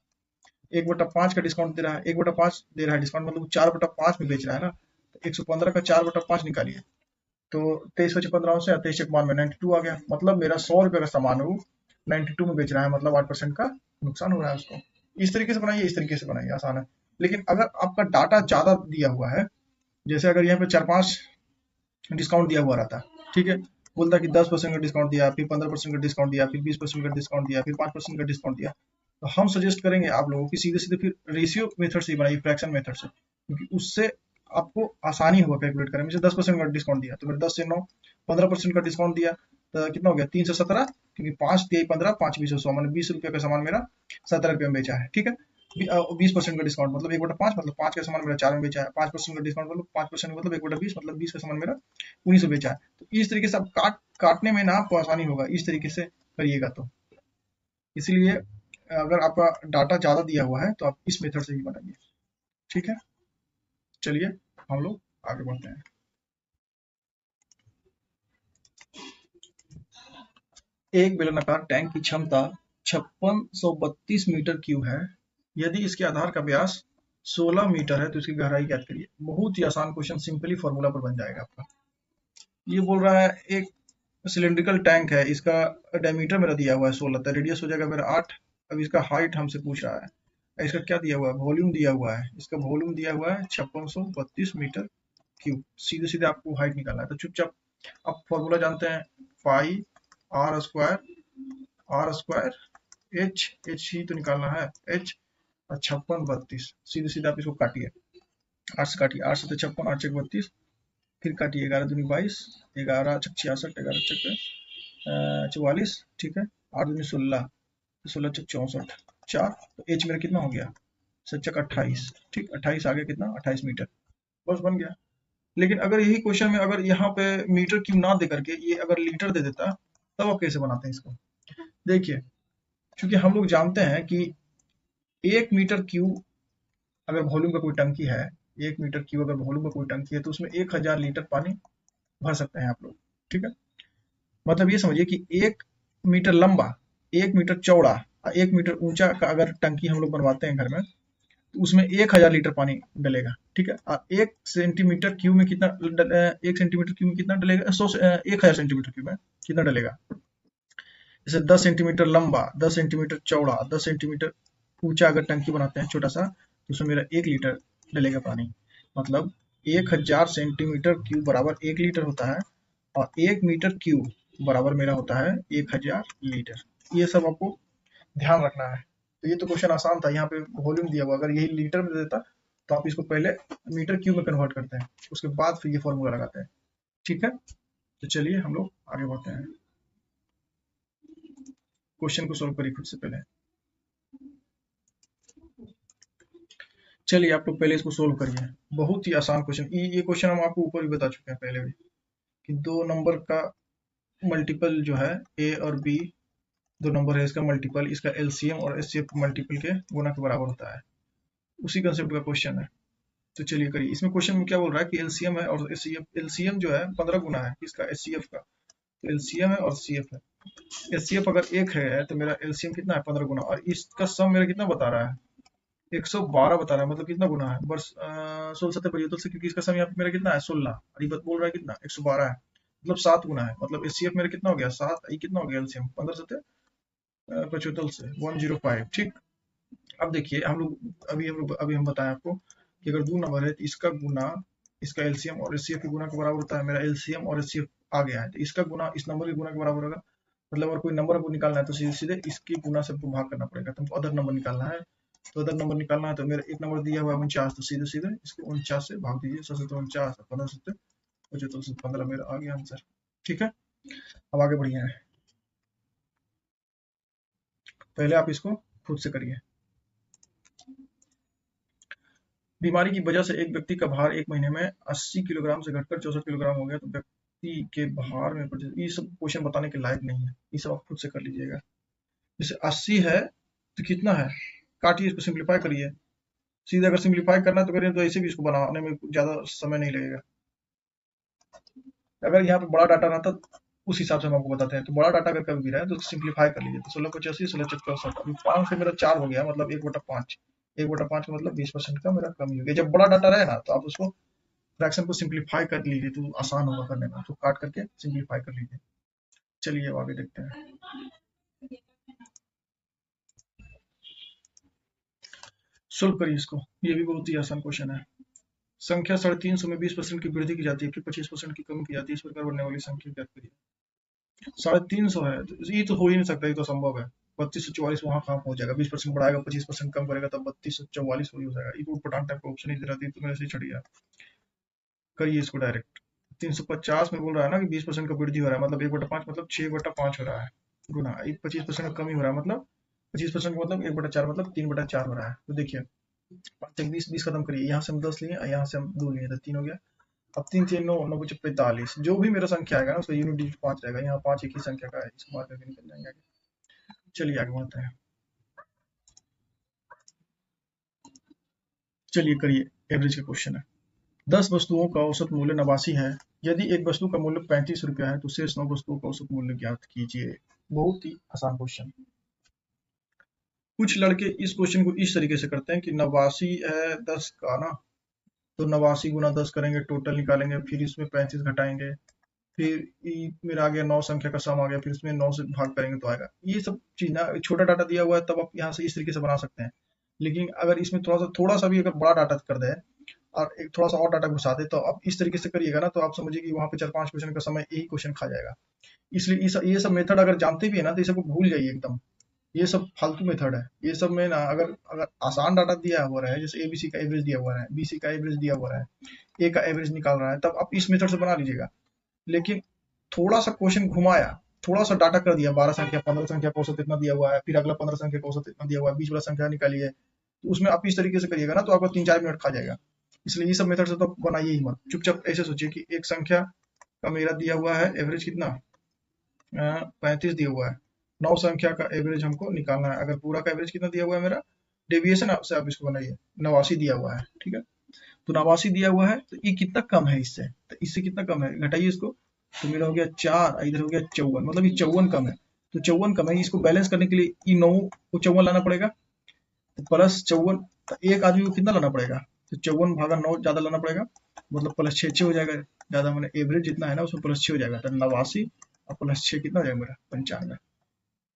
1/5 का डिस्काउंट दे रहा है। 1/5 दे रहा है डिस्काउंट, मतलब 4/5 में बेच रहा है ना। तो 115 का 4/5 निकालिए, तो 23/15 से 23/92 92 आ गया। मतलब मेरा 100 रुपए का सामान वो 92 में बेच रहा है, मतलब 8% का नुकसान हो रहा है उसको। इस तरीके से बनाइए, इस तरीके से बनाइए, आसान है। लेकिन अगर आपका डाटा ज्यादा दिया हुआ है, जैसे अगर यहाँ पे 4-5 डिस्काउंट दिया हुआ रहता, ठीक है, बोलता कि 10% का डिस्काउंट दिया, फिर 15% का डिस्काउंट दिया, फिर 20% का डिस्काउंट दिया, फिर 5% का डिस्काउंट दिया, तो हम सजेस्ट करेंगे आप लोगों की सीधे सीधे फिर रेशियो मेथड से ही बनाइए, फ्रैक्शन मेथड से, क्योंकि उससे आपको आसानी होगा कैलकुलेट करने में। जैसे 10% का डिस्काउंट दिया तो फिर 10 से 9, 15% का डिस्काउंट दिया तो कितना हो गया 3 से 17, क्योंकि 5 3 15 5 20 100, मैंने 20 रुपये का सामान मेरा 17 रुपये में बेचा है। ठीक है, 20% का डिस्काउंट मतलब 1/5, मतलब 5 का सामान मेरा 4 में बेचा है। 5% का डिस्काउंट मतलब 5% मतलब 1/20, मतलब 20 का सामान मेरा 19 में बेचा है। तो इस तरीके से आप काटने में ना आपको आसानी होगा, इस तरीके से करिएगा। तो इसलिए अगर आपका डाटा ज्यादा दिया हुआ है तो आप इस मेथड से ही बनाइए। ठीक है, चलिए हम लोग आगे बढ़ते हैं। एक बेलनाकार टैंक की क्षमता 5632 मीटर क्यूब है। यदि इसके आधार का व्यास 16 मीटर है तो इसकी गहराई ज्ञात करिए। बहुत ही आसान क्वेश्चन, सिंपली फॉर्मूला पर बन जाएगा आपका। ये बोल रहा है एक सिलिंड्रिकल टैंक है, इसका डायमीटर मेरा दिया हुआ है 16, तो रेडियस हो जाएगा मेरा 8। अब इसका हाइट हमसे पूछ रहा है, इसका क्या दिया हुआ है, वॉल्यूम दिया हुआ है। इसका वॉल्यूम दिया हुआ है 5632 मीटर क्यूब। सीधे सीधे आपको हाइट निकालना है, तो चुपचाप आप फॉर्मूला जानते हैं, पाई आर स्क्वायर एच ही तो निकालना है, एच और 5632। सीधे सीधे आप इसको काटिए, 8 से काटिए, 8 से 56, 8 से 32, फिर काटिए, 11 दूनी 22, 11 छक 66, 11 छक 44, ठीक है, 8 दूनी 16, 16 छक 64, 4, तो एच मेरा कितना हो गया, 7 28, ठीक, 28 आ गया कितना, 28 मीटर, बस बन गया। लेकिन अगर यही क्वेश्चन में अगर यहाँ पे मीटर क्यूब ना दे करके ये अगर लीटर दे देता, तब आप कैसे बनाते हैं इसको। देखिए, क्योंकि हम लोग जानते हैं कि 1 मीटर क्यूब अगर वॉल्यूम का कोई टंकी है, 1 मीटर क्यूब अगर वॉल्यूम का कोई टंकी है तो उसमें 1000 लीटर पानी भर सकते हैं आप लोग। ठीक है, मतलब ये समझिए कि 1 मीटर लंबा, 1 मीटर चौड़ा और 1 मीटर ऊंचा का अगर टंकी हम लोग बनवाते हैं घर में, तो उसमें 1000 लीटर पानी डलेगा। ठीक है, और 1 सेंटीमीटर क्यूब में कितना 1 सेंटीमीटर क्यूब में कितना डलेगा, 1000 सेंटीमीटर क्यूब में कितना डलेगा। जैसे 10 सेंटीमीटर लंबा, 10 सेंटीमीटर चौड़ा, 10 सेंटीमीटर ऊंचा अगर टंकी बनाते हैं छोटा सा, तो उसमें मेरा 1 लीटर डलेगा पानी। मतलब 1000 सेंटीमीटर क्यूब बराबर 1 लीटर होता है, और 1 मीटर क्यूब बराबर मेरा होता है 1000 लीटर। ये सब आपको ध्यान रखना है। तो ये तो क्वेश्चन आसान था, यहाँ पे वॉल्यूम दिया हुआ, अगर यही लीटर में देता तो आप इसको पहले मीटर क्यूब में कन्वर्ट करते हैं, उसके बाद फिर ये फॉर्मूला लगाते हैं। ठीक है, तो चलिए हम लोग आगे बढ़ते हैं। क्वेश्चन को सोल्व करिए खुद से पहले। चलिए आप लोग पहले इसको सोल्व करिए, बहुत ही आसान क्वेश्चन। ये क्वेश्चन हम आपको ऊपर भी बता चुके हैं पहले भी, कि 2 नंबर का मल्टीपल जो है ए और बी, 2 नंबर है, इसका मल्टीपल, इसका एलसीएम और एचसीएफ मल्टीपल के गुना के बराबर होता है। उसी कंसेप्ट का क्वेश्चन है। तो चलिए करिए। इसमें क्वेश्चन में क्या बोल रहा है कि एलसीएम है और एचसीएफ। एलसीएम जो है 15 गुना है इसका एचसीएफ का, तो एलसीएम है और सीएफ है। एचसीएफ अगर 1 है तो मेरा एलसीएम कितना है 15 गुना, और इसका सम मेरा कितना बता रहा है 112 बता रहा है, मतलब कितना गुना है, बस 16 से, क्योंकि इसका सम यहाँ पे मेरा कितना है 16, और ये बोल रहा है कितना 112 है, मतलब 7 गुना है। मतलब एचसीएफ मेरा कितना हो गया 7, ये कितना हो गया एलसीएम 15 से 75 से 105। ठीक, अब देखिए हम लोग अभी हम बताएं आपको कि अगर 2 नंबर है तो इसका गुना इसका एलसीएम और एचसीएफ के गुना के बराबर होता है। मेरा एलसीएम और एचसीएफ आ गया है, तो इसका गुना इस नंबर के गुना के बराबर होगा। मतलब अगर कोई नंबर आपको निकालना है तो सीधे सीधे इसकी गुना से आपको भाग करना पड़ेगा। तुमको अदर नंबर निकालना है, तो अदर नंबर निकालना है तो मेरा एक नंबर दिया हुआ है 49, तो सीधे सीधे इसको 49 से भाग दीजिए। 49, 15 तो 15 मेरा आ गया आंसर। ठीक है, अब आगे बढ़िए है, पहले आप इसको खुद से करिए। बीमारी की वजह से एक व्यक्ति का भार एक महीने में 80 किलोग्राम से घटकर 64 किलोग्राम हो गया, तो व्यक्ति के भार में ये सब क्वेश्चन बताने के लायक नहीं है, ये सब आप खुद से कर लीजिएगा। जैसे 80 है तो कितना है, काटिए, इसको सिंप्लीफाई करिए। सीधे अगर सिंप्लीफाई करना तो करिए, तो ऐसे भी इसको बनाने में ज्यादा समय नहीं लगेगा। अगर यहाँ पे बड़ा डाटा रहता उस हिसाब से हम आपको बताते हैं, तो बड़ा डाटा अगर कभी भी रहा है तो सिंप्लीफाई कर लीजिए। तो 1685, 16 अभी 5 से मेरा 4 हो गया, मतलब 1/5। 1/5 का मतलब 20% का मेरा कम ही हो गया। जब बड़ा डाटा रहे ना तो आप उसको फ्रैक्शन को सिंप्लीफाई कर लीजिए, तो आसान होगा करने में, तो काट करके सिंप्लीफाई कर लीजिए। चलिए अब आगे देखते हैं। सोल्व करिए इसको, ये भी बहुत ही आसान क्वेश्चन है। संख्या 350 में 20% की वृद्धि की जाती है, फिर 25% की कमी की जाती है, इस प्रकार बढ़ने वाली संख्या ज्ञात करिए। 350 है, ये तो हो ही नहीं सकता, ये तो संभव है। 3244 वहां कहाँ पहुंच जाएगा, 20% बढ़ाएगा 25% कम करेगा तब 3244 हो जाएगा। ये तो पटान टाइप का ऑप्शन ही दे रहा थी, तो मेरे से चढ़ गया। करिए इसको डायरेक्ट। 350 में बोल रहा है ना कि 20% का वृद्धि हो रहा है, मतलब 1/5 मतलब 6/5 हो रहा है गुना। 25% का कमी हो रहा है, मतलब 25% का मतलब 1/4 मतलब 3/4 हो रहा है। तो देखिए 5 20 20 खत्म करिए, यहाँ से हम 10 लिए, यहाँ से हम 2 लिए, तो 3 हो गया। अब 3 3 9 9 5 45, जो भी मेरा संख्या आएगा ना उसका यूनिट डिजिट 5 रहेगा। यहाँ 5 एक ही संख्या का है, इसको मार करके निकल जाएंगे आगे। चलिए आगे बढ़ते हैं। चलिए करिए, एवरेज का क्वेश्चन है। 10 वस्तुओं का औसत मूल्य 89 है। यदि एक वस्तु का मूल्य 35 रुपया है तो शेष 9 वस्तुओं का औसत मूल्य ज्ञात कीजिए। बहुत ही आसान क्वेश्चन। कुछ लड़के इस क्वेश्चन को इस तरीके से करते हैं कि 89 है 10 का ना, तो 89 गुना 10 करेंगे, टोटल निकालेंगे, फिर इसमें 35 घटाएंगे, फिर मेरा आ गया 9 संख्या का सम आ गया, फिर इसमें 9 से भाग करेंगे तो आएगा। ये सब चीज ना, छोटा डाटा दिया हुआ है तब आप यहाँ से इस तरीके से बना सकते हैं। लेकिन अगर इसमें थोड़ा सा भी अगर बड़ा डाटा कर दे और एक थोड़ा सा और डाटा घुसा दे, तो आप इस तरीके से करिएगा ना, तो आप समझिए कि वहां पे 4-5 क्वेश्चन का समय यही क्वेश्चन खा जाएगा। इसलिए ये सब मेथड अगर जानते भी है ना, तो ये सबको भूल जाइए एकदम। ये सब फालतू मेथड है। ये सब में ना, अगर अगर आसान डाटा दिया हुआ है, जैसे एबीसी का एवरेज दिया हुआ है, बीसी का एवरेज दिया हुआ है, ए का एवरेज निकाल रहा है, तब आप इस मेथड से बना लीजिएगा। लेकिन थोड़ा सा क्वेश्चन घुमाया, थोड़ा सा डाटा कर दिया, 12 संख्या 15 संख्या का औसत इतना दिया हुआ है, फिर अगला 15 संख्या का औसत इतना दिया हुआ है, बीच वाला संख्या निकालिए, तो उसमें आप इस तरीके से करिएगा ना, तो आपका 3-4 मिनट खा जाएगा। इसलिए ये सब मेथड से तो बनाइए ही मत। चुपचाप ऐसे सोचिए कि एक संख्या का मेरा दिया हुआ है एवरेज कितना, 35 दिया हुआ है, 9 संख्या का एवरेज हमको निकालना है। अगर पूरा का एवरेज कितना दिया हुआ है मेरा, डेविएशन से आप इसको बनाइए। 89 दिया हुआ है, ठीक है, तो 89 दिया हुआ है, तो ये कितना कम है इससे, तो इससे कितना कम है, घटाइए इसको, तो मेरा हो गया 4, इधर हो गया 54, मतलब ये 54 कम है। तो 54 कम है, इसको बैलेंस करने के लिए ये 9 को 54 लाना पड़ेगा, तो प्लस 54, एक आदमी को कितना लाना पड़ेगा, तो 54/9 ज्यादा लाना पड़ेगा, मतलब प्लस 6 हो जाएगा ज्यादा, मैंने एवरेज जितना है ना उसमें प्लस 6 हो जाएगा, तो 89 और प्लस 6 कितना हो जाएगा मेरा 95।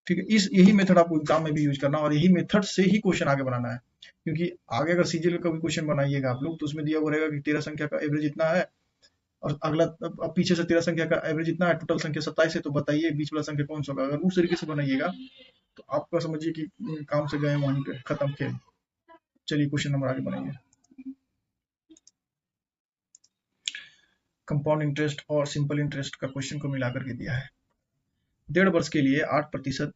ठीक है, यही मेथड आपको एग्जाम में भी यूज करना, और यही मेथड से ही क्वेश्चन आगे बनाना है। क्योंकि आगे अगर सीजीएल का भी क्वेश्चन बनाइएगा आप लोग, तो उसमें दिया हुआ रहेगा कि 13 संख्या का एवरेज इतना है, और अगला अब पीछे से 13 संख्या का एवरेज इतना है, टोटल संख्या 27 है, तो बताइए बीच वाला संख्या कौन सा होगा। अगर उस तरीके से बनाइएगा तो आपका समझिए कि काम से गए वहीं पे, खत्म खेल। चलिए क्वेश्चन नंबर आगे बनाइए। कंपाउंड इंटरेस्ट और सिंपल इंटरेस्ट का क्वेश्चन को मिलाकर के दिया है। 1.5 वर्ष के लिए 8%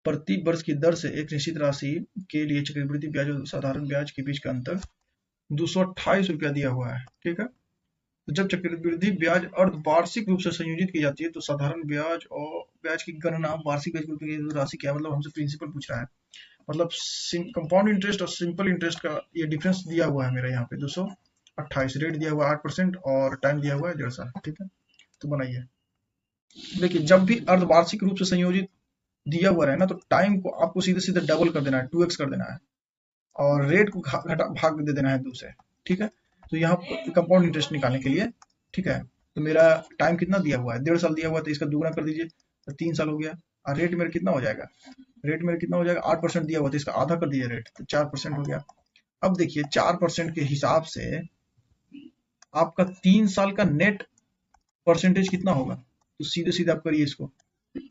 प्रति वर्ष की दर से एक निश्चित राशि के लिए चक्रवृद्धि ब्याज और साधारण ब्याज के बीच का अंतर 228 रुपया दिया हुआ है। ठीक है, तो जब चक्रवृद्धि ब्याज अर्धवार्षिक रूप से संयोजित की जाती है, तो साधारण ब्याज और ब्याज की गणना वार्षिक ब्याज की राशि क्या है, मतलब हमसे प्रिंसिपल पूछ रहा है। मतलब कंपाउंड इंटरेस्ट और सिंपल इंटरेस्ट का ये डिफरेंस दिया हुआ है मेरा यहाँ पे 228, रेट दिया हुआ है 8% और टाइम दिया हुआ है 1.5 साल। ठीक है, तो बनाइए। देखिए जब भी अर्धवार्षिक रूप से संयोजित दिया हुआ है ना, तो टाइम को आपको सीधे सीधे डबल कर देना है, 2x कर देना है, और रेट को घटा भाग दे देना है 2 से। ठीक है, तो यहाँ कंपाउंड इंटरेस्ट निकालने के लिए, ठीक है, तो मेरा टाइम कितना दिया हुआ है, 1.5 साल दिया हुआ है, तो इसका दुगुना कर दीजिए, तो 3 साल हो गया। और रेट मेरा कितना हो जाएगा, रेट मेरा कितना हो जाएगा, 8% दिया हुआ, तो इसका आधा कर दीजिए रेट, तो 4% हो गया। अब देखिए 4% के हिसाब से आपका 3 साल का नेट परसेंटेज कितना होगा, तो सीधे सीधे आप करिए इसको,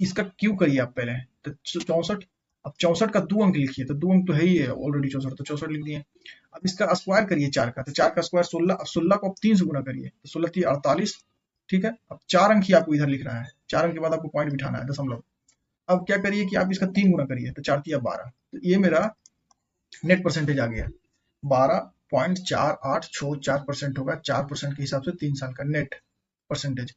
इसका क्यों करिए आप पहले, तो 64, अब 64 का 2 अंक लिखिए, तो 2 अंक तो है ही है ऑलरेडी 64, तो 64 लिख दिए। अब इसका स्क्वायर करिए 4 का, तो 4 का स्क्वायर 16, अब 16 को आप 3 से गुना करिए, तो 16 3 48, ठीक है। अब 4 अंक ही आपको इधर लिखना है, 4 अंक के बाद आपको पॉइंट बिठाना है, दशमलव। अब क्या करिए कि आप इसका 3 गुना करिए, तो 4 3 12, तो ये मेरा नेट परसेंटेज आ गया 12.4864% होगा, 4% के हिसाब से 3 साल का नेट परसेंटेज।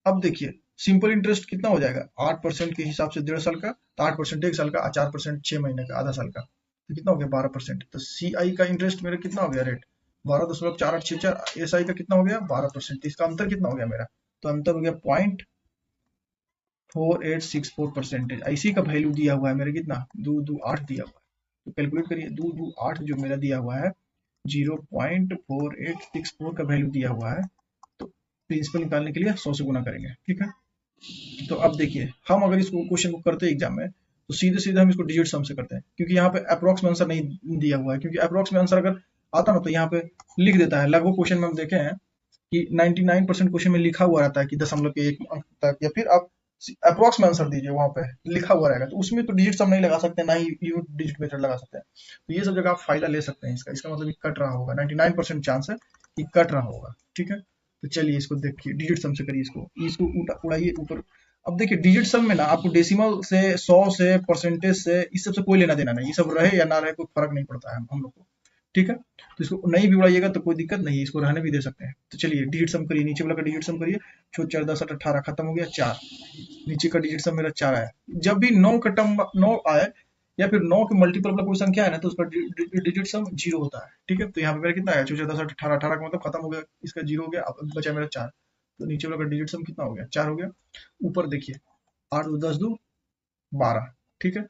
अब देखिए सिंपल इंटरेस्ट कितना हो जाएगा, 8% के हिसाब से 1.5 साल का, तो 8% 1 साल का, 4% 6 महीने का, आधा साल का, तो कितना हो गया 12%। तो सी आई का इंटरेस्ट मेरा कितना हो गया रेट, 12.4864, एस आई का कितना हो गया 12%, इसका अंतर कितना हो गया मेरा, तो अंतर हो गया 0.4864%। ऐसी का वैल्यू दिया हुआ है मेरा कितना, 228 दिया हुआ है, तो कैलकुलेट करिए, 228 जो मेरा दिया हुआ है 0.4864 का वैल्यू दिया हुआ है, तो प्रिंसिपल निकालने के लिए 100 से गुना करेंगे, ठीक है। तो अब देखिए हम अगर इसको क्वेश्चन को करते हैं एग्जाम में, तो सीधे सीधे हम इसको डिजिट सम से करते हैं, क्योंकि यहाँ पे अप्रोक्स में आंसर नहीं दिया हुआ है, क्योंकि अप्रोक्स में आंसर अगर आता ना तो यहाँ पे लिख देता है, लगभग क्वेश्चन में हम देखे हैं कि 99% क्वेश्चन में लिखा हुआ रहता है कि दशमलव के 1 अंक तक, या फिर आप अप्रोक्स में आंसर दीजिए, वहां पे लिखा हुआ रहेगा, तो उसमें तो डिजिट सम नहीं लगा सकते, ना ही यूनिट डिजिट मेथड लगा सकते हैं। तो ये सब जगह आप फायदा ले सकते हैं इसका, इसका मतलब कट रहा होगा, 99% चांस है कि कट रहा होगा, ठीक है। तो चलिए इसको देखिए, डिजिट सम से करिए, इसको इसको उड़ाइए ऊपर। अब देखिए डिजिट सम में ना आपको डेसिमल से, 100 से, परसेंटेज से, इस सब से कोई लेना देना नहीं, ये सब रहे या ना रहे कोई फर्क नहीं पड़ता है हम लोग को, ठीक है। तो इसको नहीं भी उड़ाइएगा तो कोई दिक्कत नहीं है, इसको रहने भी दे सकते हैं। तो चलिए डिजिट सम करिए, नीचे वाला का डिजिट सम करिए, 4 10 8 18 खत्म हो गया 4, नीचे का डिजिट सम मेरा 4 आया। जब भी 9 का टर्म 9 आए या फिर 9 के मल्टीपल वाला कोई संख्या है ना, तो उसका डिजिट सम 0 होता है, ठीक है। तो यहाँ पे मेरा कितना आया, 4 10 8 18, 18 का मतलब खत्म हो गया, इसका 0 हो गया, अब बचा मेरा 4, तो नीचे वाला का डिजिट सम कितना हो गया 4 हो गया। ऊपर देखिए 8 2 10 2 12, ठीक है।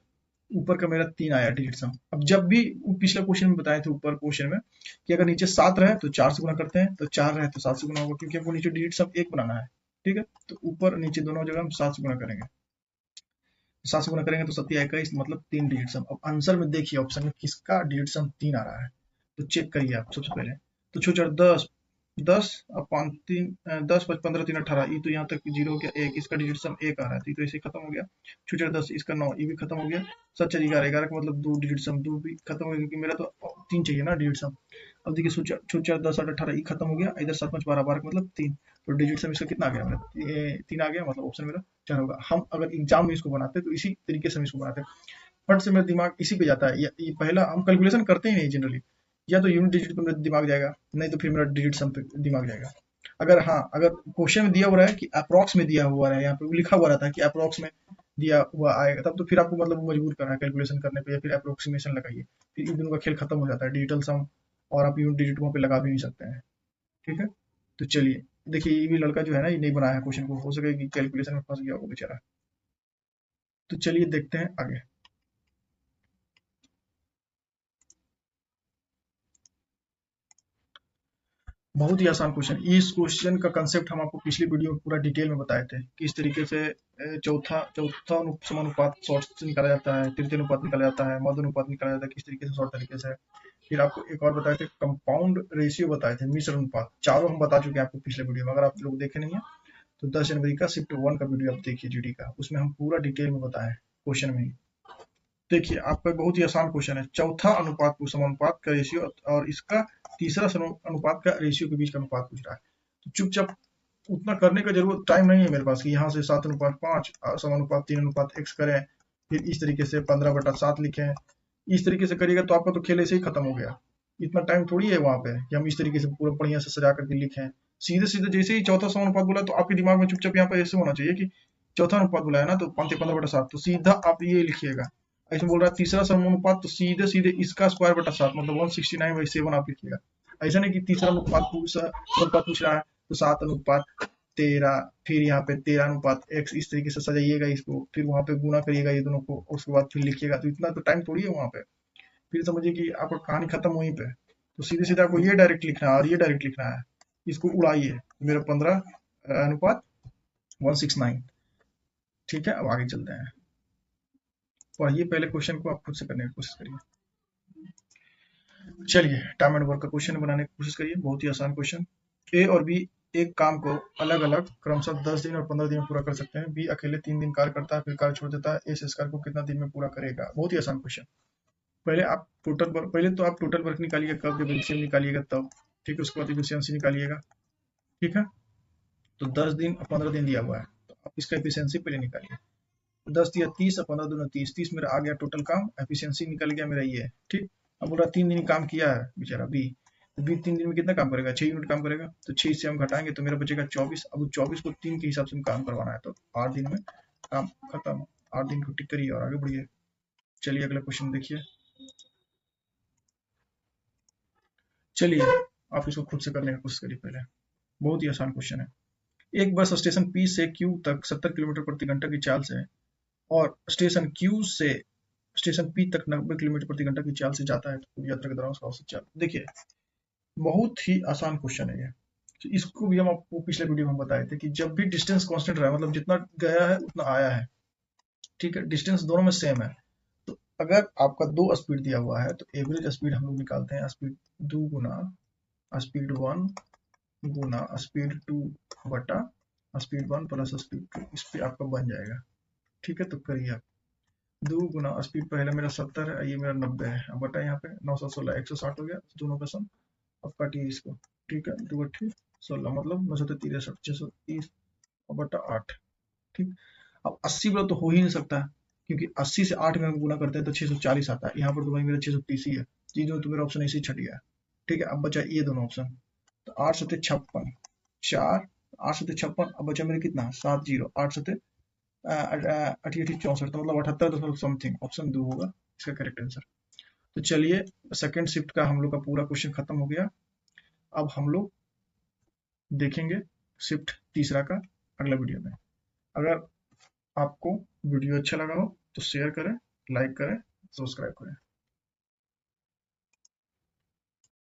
ऊपर का मेरा 3 आया डिजिट सम। अब जब भी पिछले क्वेश्चन में बताए थे, ऊपर क्वेश्चन में कि अगर नीचे 7 रहे तो 4 से गुना करते हैं, तो 4 रहे तो 7 से गुना होगा, क्योंकि हमको नीचे डिजिट सम 1 बनाना है, ठीक है। तो ऊपर नीचे दोनों जगह हम 7 से गुना करेंगे, 7 से गुना करेंगे तो 7 21, मतलब 3 डिजिट सम। अब आंसर में देखिए ऑप्शन में किसका डिजिट सम 3 आ रहा है, तो चेक करिए आप सबसे पहले। तो छो 4 10 10, अब 5 3 10 5 15 3 18, ये तो यहाँ तक 0 हो गया, 1 इसका डिजिट सम 1 आ रहा है, तो ये तो ऐसे खत्म हो गया। छो 4 10 इसका 9, ये भी खत्म हो गया। 7 4 11, 11 का मतलब 2 डिजिट सम, 2 भी खत्म हो गया, क्योंकि मेरा तो 3 चाहिए ना डिजिट सम। अब देखिए छो 4 10 8 18, ये खत्म हो गया, इधर 7 5 12, 12 का मतलब 3, तो डिजिट सम इसका कितना आ गया मेरा, 3 आ गया, मतलब ऑप्शन मेरा 4 होगा। हम अगर एग्जाम में इसको बनाते तो इसी तरीके से हम इसको बनाते, फट से मेरा दिमाग इसी पे जाता है, ये पहला हम कैलकुलेशन करते ही नहीं जनरली, या तो यूनिट डिजिट पे मेरा दिमाग जाएगा, नहीं तो फिर मेरा डिजिट सम पे दिमाग जाएगा। अगर हाँ, अगर क्वेश्चन में दिया हुआ है कि अप्रोक्स में दिया हुआ है, यहाँ पे लिखा हुआ रहता है कि अप्रोक्स में दिया हुआ आएगा, तब तो फिर आपको मतलब मजबूर करना है कैलकुलेशन करने पे, या फिर अप्रोक्सीमेशन लगाइए, फिर इन दोनों का खेल खत्म हो जाता है, डिजिटल सम और आप यूनिट डिजिट वहाँ पे लगा भी नहीं सकते हैं, ठीक है। तो चलिए देखिए, ये भी लड़का जो है ना, ये नहीं बनाया है क्वेश्चन को, हो सके कि कैलकुलेशन में फंस गया होगा बेचारा। तो चलिए देखते हैं आगे। बहुत ही आसान क्वेश्चन, इस क्वेश्चन का कंसेप्ट हम आपको पिछली वीडियो में पूरा डिटेल में बताए थे, किस तरीके से चौथा चौथा समानुपात शॉर्ट से निकाला जाता है, तृतीय अनुपात निकाला जाता है, मध्य अनुपात निकाला जाता है, किस तरीके से शॉर्ट तरीके से। फिर आपको एक और बताए थे, कंपाउंड रेशियो बताए थे, मिश्र अनुपात, चारों हम बता चुके हैं आपको पिछले वीडियो में, अगर आप लोग देखे नहीं है तो 10 जनवरी का शिफ्ट 1 का वीडियो आप देखिए जीडी का, उसमें हम पूरा डिटेल में बताए क्वेश्चन में ही। देखिए आपका बहुत ही आसान क्वेश्चन है, चौथा अनुपात को समानुपात का रेशियो और इसका तीसरा अनुपात का रेशियो के बीच का अनुपात पूछ रहा है, तो चुपचाप उतना करने का जरूरत टाइम नहीं है मेरे पास कि यहाँ से 7:5 समानुपात 3:x करें, फिर इस तरीके से 15/7 लिखें, इस तरीके से करिएगा तो आपका तो खेल ऐसे ही खत्म हो गया। इतना टाइम थोड़ी है वहां पे कि हम इस तरीके से पूरा बढ़िया से सजा करके लिखें। सीधे सीधे जैसे ही चौथा समानुपात बोला तो आपके दिमाग में चुपचाप यहाँ पे ऐसे होना चाहिए कि चौथा अनुपात बोला है ना, तो 15/7, तो सीधा आप ये लिखिएगा। ऐसे बोल रहा है तीसरा समानुपात, तो सीधे सीधे इसका स्क्वायर/7 मतलब 169/7 आप लिखिएगा। ऐसा नहीं कि तीसरा अनुपात पूछ रहा है तो 7:13, फिर यहाँ पे 13:x, इस तरीके से सजाइएगा इसको, फिर वहां पे गुना करिएगा ये दोनों को, उसके बाद फिर लिखिएगा, तो इतना तो टाइम थोड़ी है वहां पे। फिर समझिए कि आपका कहानी खत्म वहीं पे, तो सीधे सीधे आपको ये डायरेक्ट लिखना है और ये डायरेक्ट लिखना है, इसको उड़ाइए, मेरा 15:169, ठीक है। अब आगे चलते हैं, पढ़िए पहले क्वेश्चन को, आप खुद से करने की कोशिश करिए। चलिए टाइम एंड वर्क का क्वेश्चन बनाने की कोशिश करिए, बहुत ही आसान क्वेश्चन। ए और बी एक काम को अलग अलग क्रमशः 10 दिन और 15 दिन में पूरा कर सकते हैं। बी अकेले 3 दिन कार्य करता है फिर कार्य छोड़ देता है। ए इस कार्य को कितना दिन में पूरा करेगा? बहुत ही आसान क्वेश्चन। पहले तो आप टोटल वर्क निकालिएगा, कब जब एलसीएम निकालिएगा तब, ठीक है। उसके बाद एफिशिएंसी निकालिएगा, ठीक है। तो 10 दिन और 15 दिन दिया हुआ है, तो आप इसका एफिशिएंसी पहले निकालिए। 10 दिया 30 और 15 दूना 30, 30 मेरा आ गया टोटल काम, एफिशिएंसी निकल गया मेरा ये, ठीक। अब बोल रहा 3 दिन काम किया है बेचारा बी, तो बी 3 दिन में कितना काम करेगा? 6 यूनिट काम करेगा, तो 6 से हम घटाएंगे तो मेरा बचेगा 24। अब 24 को 3 के हिसाब से काम करवाना है, तो 8 दिन में काम खत्म। 8 दिन को टिक करिए और आगे बढ़िए। चलिए अगला क्वेश्चन देखिए। चलिए आप इसको खुद से करने की कोशिश करिए पहले, बहुत ही आसान क्वेश्चन है। एक बस स्टेशन पी से क्यू तक 70 किलोमीटर प्रति घंटा की चाल से और स्टेशन क्यू से स्टेशन पी तक 90 किलोमीटर प्रति घंटा की चाल से जाता है, तो यात्रा के दौरान उसका औसत चाल। देखिए बहुत ही आसान क्वेश्चन है ये। तो इसको भी हम आपको पिछले वीडियो में बताए थे कि जब भी डिस्टेंस कांस्टेंट रहा, मतलब जितना गया है उतना आया है, ठीक है, डिस्टेंस दोनों में सेम है, तो अगर आपका 2 स्पीड दिया हुआ है तो एवरेज स्पीड हम लोग निकालते हैं स्पीड 2 गुना स्पीड 1 गुना स्पीड 2 बटा स्पीड 1 प्लस स्पीड 2, इस पे आपका बन जाएगा, ठीक है। तो करिए आप 2 गुना स्पीड पहले मेरा 70 है, ये मेरा 90 है, अब बटा यहाँ पे 916 160 हो गया, दोनों का सम। अब काटिए इसको, ठीक है। 2 अट्ठी 16 मतलब 963 630 और बटा 8, ठीक। अब 80 बोला तो हो ही नहीं सकता, क्योंकि 80 से 8 में हम गुना करते हैं तो 640 आता है। यहाँ पर तो भाई मेरा 630 ही है, चीजों तो मेरा ऑप्शन ऐसे ही छट गया, ठीक है। अब बचा ये दोनों ऑप्शन, तो 8 सत्ते 56 4, 8 सत्ते 56, अब बचा मेरे कितना 7 जीरो, 8 सत्ते 88 64, तो मतलब 78 समथिंग, ऑप्शन 2 होगा इसका करेक्ट आंसर। तो चलिए सेकंड शिफ्ट का हम लोग का पूरा क्वेश्चन खत्म हो गया। अब हम लोग देखेंगे शिफ्ट तीसरा का अगला वीडियो में। अगर आपको वीडियो अच्छा लगा हो तो शेयर करें, लाइक करें, सब्सक्राइब करें।